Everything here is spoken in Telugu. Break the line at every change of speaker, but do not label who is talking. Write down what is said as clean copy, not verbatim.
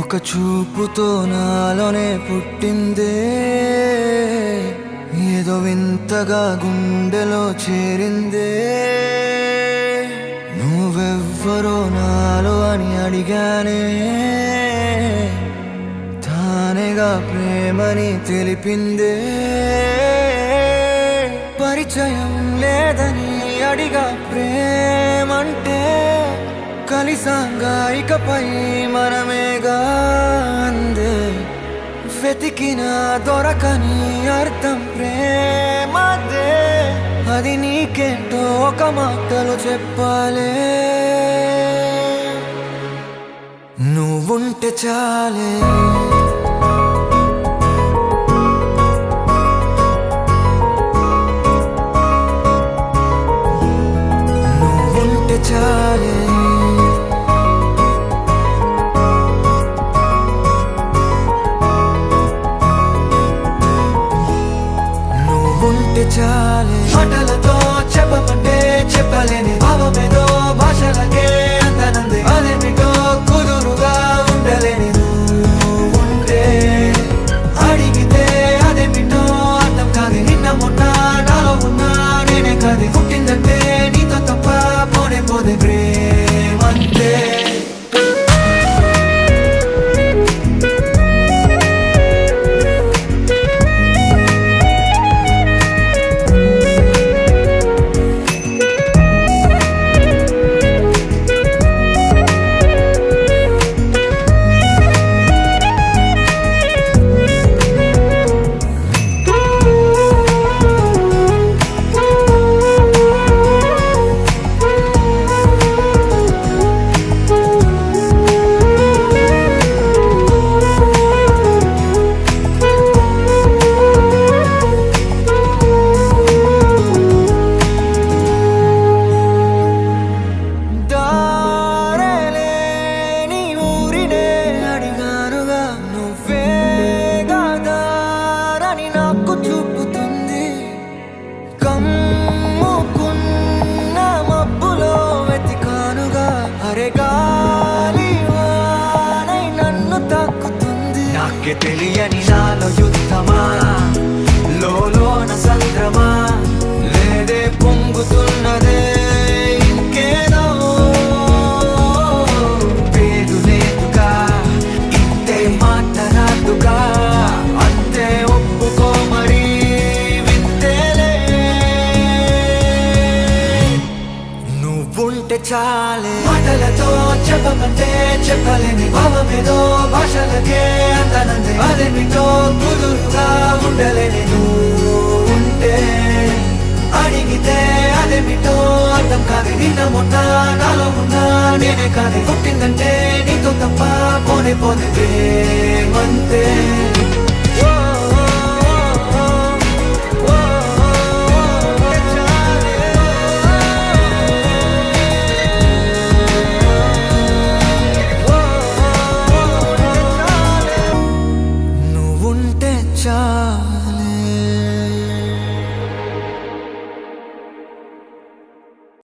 ఒక చూపుతో నాలోనే పుట్టిందే, ఏదో వింతగా గుండెలో చేరిందే. నువ్వెవ్వరో నాలో అని అడిగానే, తానేగా ప్రేమని తెలిపిందే. పరిచయం లేదని అడిగా ప్రేమంటే, కలిసాంగా ఇకపై మనమేగా అందే. వెతికినా దొరకని అర్థం ప్రేమదే, అది నీకేంటో ఒక మాటలో చెప్పాలే. నువ్వుంటే చాలే, నువ్వుంటే చాలే. ఉంటే చాలే, మాటలతో చెప్పమంటే చెప్పలేని భావమేదో భాషలకే అందనంది. అదేమిటో కుదురుగా ఉండలేని నువ్వుంటే, అడిగితే అదేమిటో అర్థం కాదు. నిన్న మొన్న నాలో ఉన్నా నేనే కాదు. పుట్టిందంటే నీతో తప్ప పోనే పోదే ప్రేమంతే. నాకే తెలియని నాలో యుద్ధమా, లోన సంద్రమా, లేదే పొంగుతున్నదే ఇంకేదో. పేరు లేదుగా, ఇంతే మాట రాదుగా, అంతే ఒప్పుకో మరి వింతేలే. నువ్వుంటే చాలే, మాటలతో చెప్పమంటే చెప్పలేని భావమేదో భాషలకే అందనంది. అదేమిటో కుదురుగా ఉండలేని నువ్వుంటే, అడిగితే అదేమిటో అర్థం కాదు. నిన్న మొన్న నాలో ఉన్నా నేనే కాదు. పుట్టిందంటే నీతో తప్ప పోనే పోదే ప్రేమంతే.